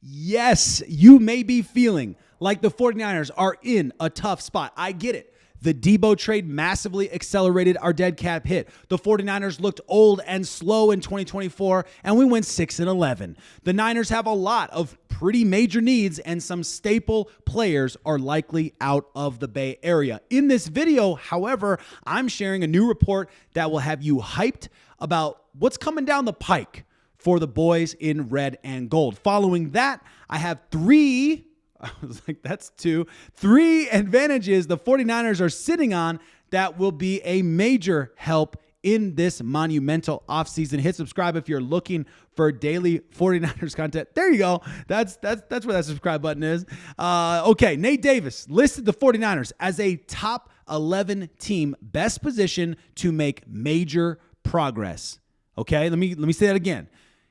Yes, you may be feeling like the 49ers are in a tough spot. I get it. The Deebo trade massively accelerated our dead cap hit. The 49ers looked old and slow in 2024, and we went 6-11. The Niners have a lot of pretty major needs, and some staple players are likely out of the Bay Area. In this video, however, I'm sharing a new report that will have you hyped about what's coming down the pike for the boys in red and gold. Following that, I have three advantages the 49ers are sitting on that will be a major help in this monumental offseason. Hit subscribe if you're looking for daily 49ers content. There you go. That's where that subscribe button is. Okay, Nate Davis listed the 49ers as a top 11 team best positioned to make major progress. Okay, let me say that again.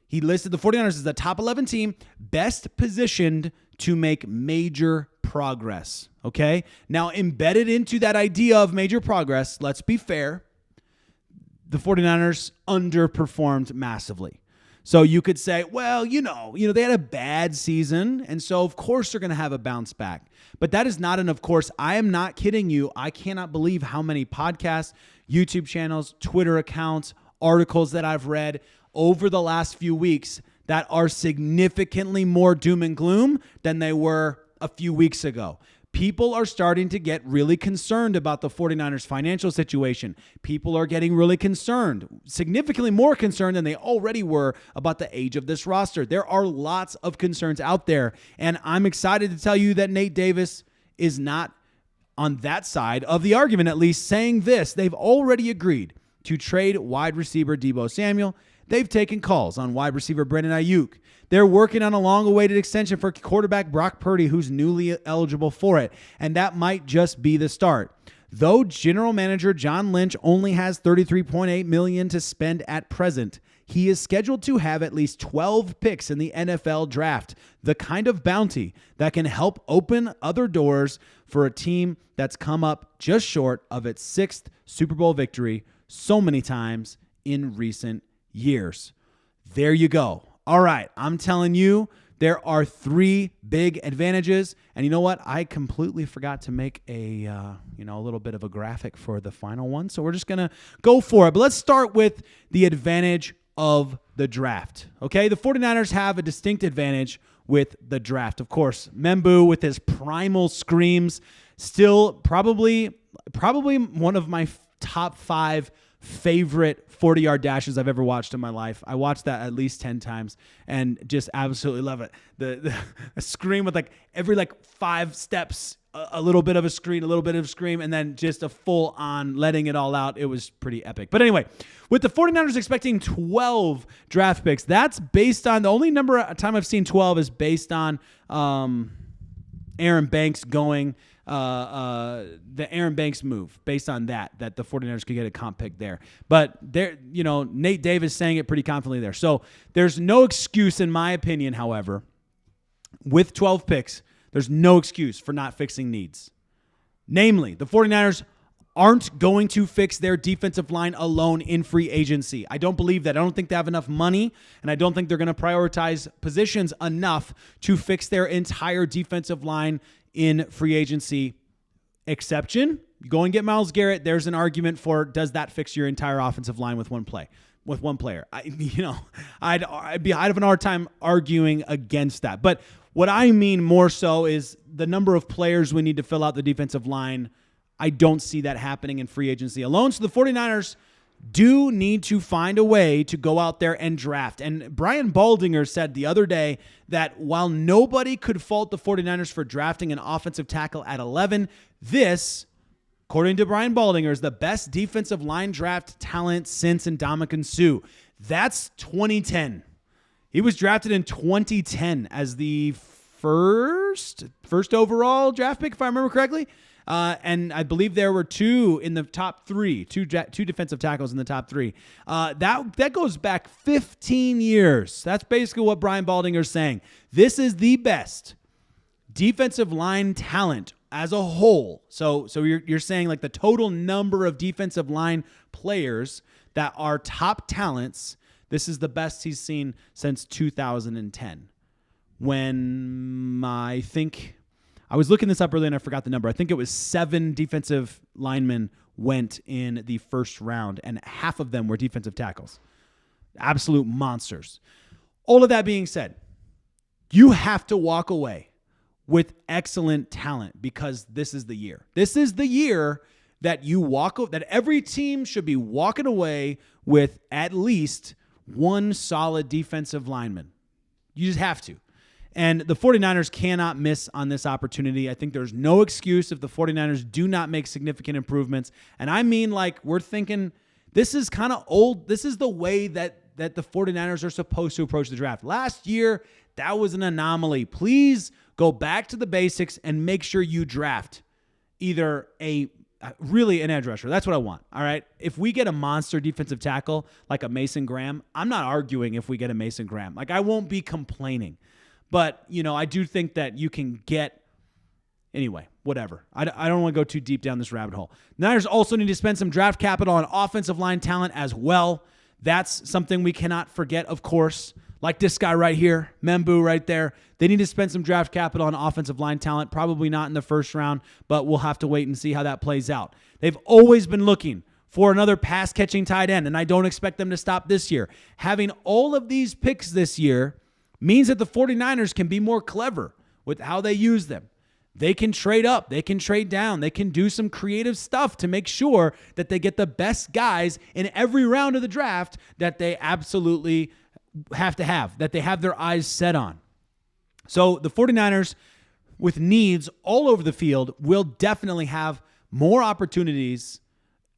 He listed the 49ers as the top 11 team best positioned to make major progress, okay? Now, embedded into that idea of major progress, let's be fair, the 49ers underperformed massively. So you could say, well, you know, they had a bad season, and so of course they're going to have a bounce back. But that is not an of course. I am not kidding you. I cannot believe how many podcasts, YouTube channels, Twitter accounts, articles that I've read over the last few weeks that are significantly more doom and gloom than they were a few weeks ago. People are starting to get really concerned about the 49ers financial situation. People are getting really concerned, significantly more concerned than they already were about the age of this roster. There are lots of concerns out there, and I'm excited to tell you that Nate Davis is not on that side of the argument, at least saying this. They've already agreed to trade wide receiver Deebo Samuel. They've taken calls on wide receiver Brandon Aiyuk. They're working on a long-awaited extension for quarterback Brock Purdy, who's newly eligible for it, and that might just be the start. Though general manager John Lynch only has $33.8 million to spend at present, he is scheduled to have at least 12 picks in the NFL draft, the kind of bounty that can help open other doors for a team that's come up just short of its 6th Super Bowl victory so many times in recent years. There you go. All right. I'm telling you, there are 3 big advantages. And you know what? I completely forgot to make a little bit of a graphic for the final one. So we're just going to go for it. But let's start with the advantage of the draft. Okay. The 49ers have a distinct advantage with the draft. Of course, Membu with his primal screams, still probably one of my top 5 favorite 40-yard dashes I've ever watched in my life. I watched that at least 10 times and just absolutely love it. The scream with every 5 steps, a little bit of a scream, a little bit of a scream, and then just a full on letting it all out. It was pretty epic. But anyway, with the 49ers expecting 12 draft picks, that's based on the only number of time I've seen 12 is based on Aaron Banks going the Aaron Banks move based on that the 49ers could get a comp pick there. But there, Nate Davis saying it pretty confidently there. So there's no excuse, in my opinion, however, with 12 picks, there's no excuse for not fixing needs. Namely, the 49ers aren't going to fix their defensive line alone in free agency. I don't believe that. I don't think they have enough money, and I don't think they're going to prioritize positions enough to fix their entire defensive line in free agency. Exception, you go and get Myles Garrett. There's an argument for, does that fix your entire offensive line with one player? I'd have an hard time arguing against that. But what I mean more so is the number of players we need to fill out the defensive line. I don't see that happening in free agency alone. So the 49ers do need to find a way to go out there and draft. And Brian Baldinger said the other day that while nobody could fault the 49ers for drafting an offensive tackle at 11, this, according to Brian Baldinger, is the best defensive line draft talent since Ndamukong Suh. That's 2010. He was drafted in 2010 as the first overall draft pick, if I remember correctly. And I believe there were 2 in the top 3, two defensive tackles in the top 3. That goes back 15 years. That's basically what Brian Baldinger is saying. This is the best defensive line talent as a whole. So you're saying the total number of defensive line players that are top talents. This is the best he's seen since 2010. when I think I was looking this up earlier and I forgot the number. I think it was 7 defensive linemen went in the first round, and half of them were defensive tackles. Absolute monsters. All of that being said, you have to walk away with excellent talent because this is the year. This is the year that that every team should be walking away with at least one solid defensive lineman. You just have to. And the 49ers cannot miss on this opportunity. I think there's no excuse if the 49ers do not make significant improvements. And I mean, like, we're thinking this is kind of old. This is the way that the 49ers are supposed to approach the draft. Last year, that was an anomaly. Please go back to the basics and make sure you draft either really an edge rusher. That's what I want. All right. If we get a monster defensive tackle like a Mason Graham, I'm not arguing if we get a Mason Graham. Like, I won't be complaining. But, I do think that you can get, anyway, whatever. I don't want to go too deep down this rabbit hole. Niners also need to spend some draft capital on offensive line talent as well. That's something we cannot forget, of course. Like this guy right here, Membu right there. They need to spend some draft capital on offensive line talent. Probably not in the first round, but we'll have to wait and see how that plays out. They've always been looking for another pass-catching tight end, and I don't expect them to stop this year. Having all of these picks this year means that the 49ers can be more clever with how they use them. They can trade up. They can trade down. They can do some creative stuff to make sure that they get the best guys in every round of the draft that they absolutely have to have, that they have their eyes set on. So the 49ers, with needs all over the field, will definitely have more opportunities,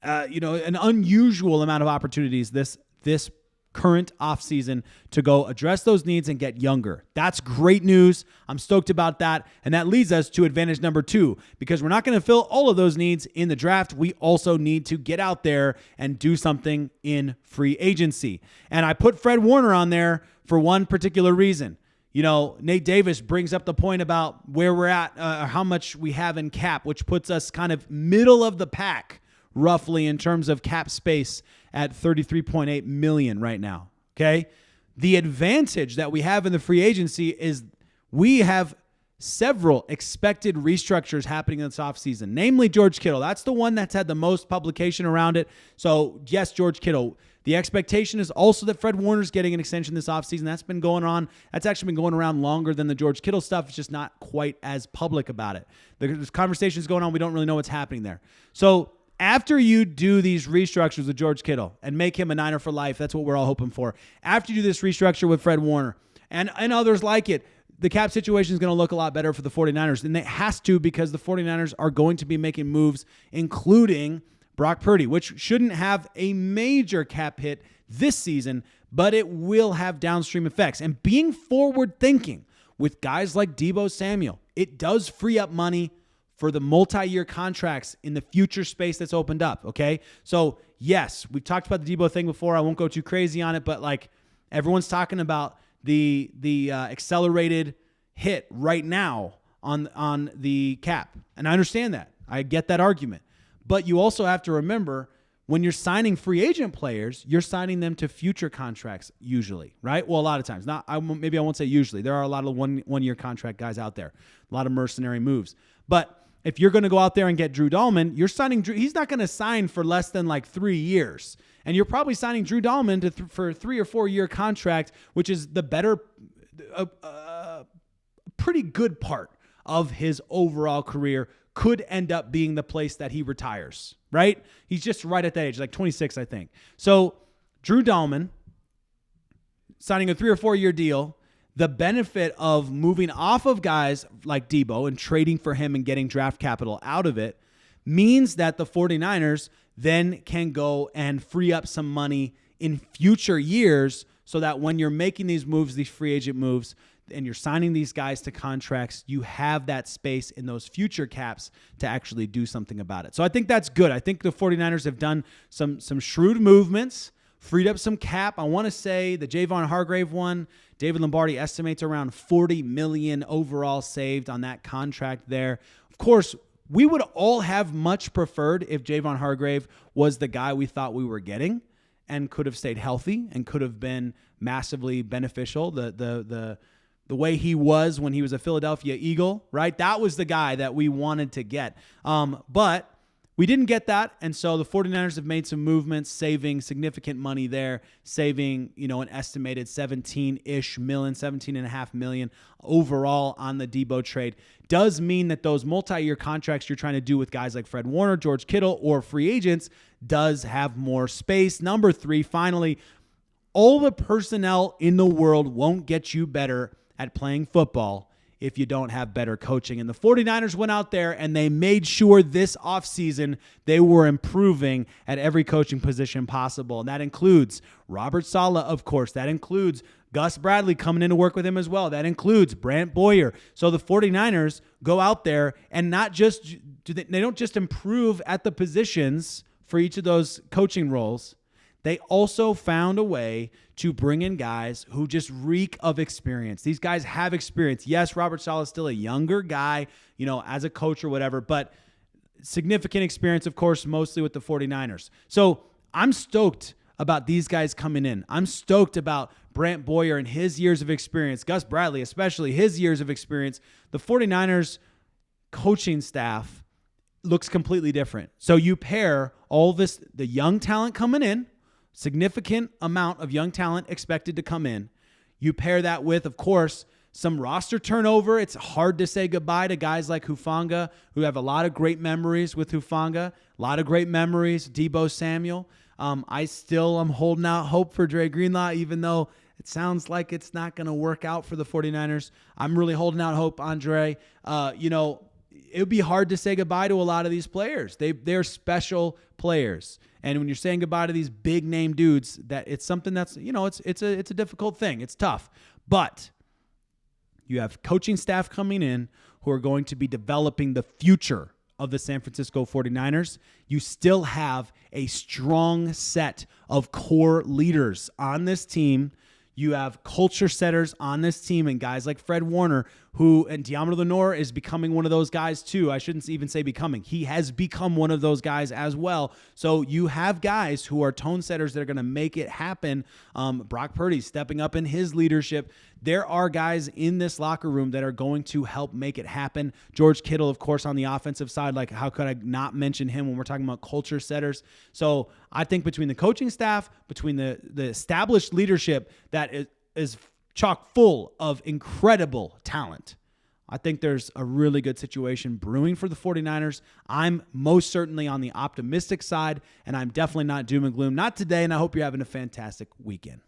an unusual amount of opportunities this current offseason to go address those needs and get younger. That's great news. I'm stoked about that. And that leads us to advantage number 2, because we're not going to fill all of those needs in the draft. We also need to get out there and do something in free agency. And I put Fred Warner on there for one particular reason. Nate Davis brings up the point about where we're at, how much we have in cap, which puts us kind of middle of the pack, roughly, in terms of cap space at $33.8 million right now. Okay. The advantage that we have in the free agency is we have several expected restructures happening in this offseason, namely George Kittle. That's the one that's had the most publication around it. So yes, George Kittle. The expectation is also that Fred Warner's getting an extension this offseason. That's been going on. That's actually been going around longer than the George Kittle stuff. It's just not quite as public about it. There's conversations going on. We don't really know what's happening there. So after you do these restructures with George Kittle and make him a Niner for life, that's what we're all hoping for. After you do this restructure with Fred Warner and others like it, the cap situation is going to look a lot better for the 49ers. And it has to, because the 49ers are going to be making moves, including Brock Purdy, which shouldn't have a major cap hit this season, but it will have downstream effects. And being forward thinking with guys like Deebo Samuel, it does free up money for the multi-year contracts in the future space that's opened up, okay? So, yes, we've talked about the Deebo thing before. I won't go too crazy on it, but like everyone's talking about the accelerated hit right now on the cap. And I understand that. I get that argument. But you also have to remember, when you're signing free agent players, you're signing them to future contracts usually, right? Well, a lot of times. Maybe I won't say usually. There are a lot of one-year contract guys out there, a lot of mercenary moves. But if you're going to go out there and get Drew Dahlman, you're signing Drew. He's not going to sign for less than like 3 years. And you're probably signing Drew Dahlman for a 3 or 4 year contract, which is the better, pretty good part of his overall career. Could end up being the place that he retires, right? He's just right at that age, like 26, I think. So Drew Dahlman signing a 3 or 4 year deal. The benefit of moving off of guys like Deebo and trading for him and getting draft capital out of it means that the 49ers then can go and free up some money in future years, so that when you're making these moves, these free agent moves, and you're signing these guys to contracts, you have that space in those future caps to actually do something about it. So I think that's good. I think the 49ers have done some shrewd movements, freed up some cap. I want to say the Javon Hargrave one, David Lombardi estimates around $40 million overall saved on that contract there. Of course, we would all have much preferred if Javon Hargrave was the guy we thought we were getting and could have stayed healthy and could have been massively beneficial. The the way he was when he was a Philadelphia Eagle, right? That was the guy that we wanted to get. But we didn't get that, and so the 49ers have made some movements, saving significant money there, saving, an estimated 17.5 million overall on the Deebo trade. Does mean that those multi-year contracts you're trying to do with guys like Fred Warner, George Kittle, or free agents does have more space. Number 3, finally, all the personnel in the world won't get you better at playing football if you don't have better coaching. And the 49ers went out there and they made sure this offseason they were improving at every coaching position possible. And that includes Robert Saleh, of course. That includes Gus Bradley coming in to work with him as well. That includes Brant Boyer. So the 49ers go out there and they don't just improve at the positions for each of those coaching roles. They also found a way to bring in guys who just reek of experience. These guys have experience. Yes, Robert Saleh is still a younger guy, as a coach or whatever, but significant experience, of course, mostly with the 49ers. So I'm stoked about these guys coming in. I'm stoked about Brant Boyer and his years of experience, Gus Bradley, especially his years of experience. The 49ers coaching staff looks completely different. So you pair all this, the young talent coming in, significant amount of young talent expected to come in. You pair that with, of course, some roster turnover. It's hard to say goodbye to guys like Hufanga, who have a lot of great memories with Hufanga, a lot of great memories, Deebo Samuel. I still am holding out hope for Dre Greenlaw, even though it sounds like it's not going to work out for the 49ers. I'm really holding out hope on Dre. It would be hard to say goodbye to a lot of these players. They're special players. And when you're saying goodbye to these big name dudes, that it's something that's, it's a difficult thing. It's tough. But you have coaching staff coming in who are going to be developing the future of the San Francisco 49ers. You still have a strong set of core leaders on this team. You have culture setters on this team and guys like Fred Warner, and Diamond Lenore is becoming one of those guys too. I shouldn't even say becoming. He has become one of those guys as well. So you have guys who are tone setters that are going to make it happen. Brock Purdy stepping up in his leadership. There are guys in this locker room that are going to help make it happen. George Kittle, of course, on the offensive side, like how could I not mention him when we're talking about culture setters? So I think between the coaching staff, between the established leadership that is chock full of incredible talent, I think there's a really good situation brewing for the 49ers. I'm most certainly on the optimistic side, and I'm definitely not doom and gloom. Not today, and I hope you're having a fantastic weekend.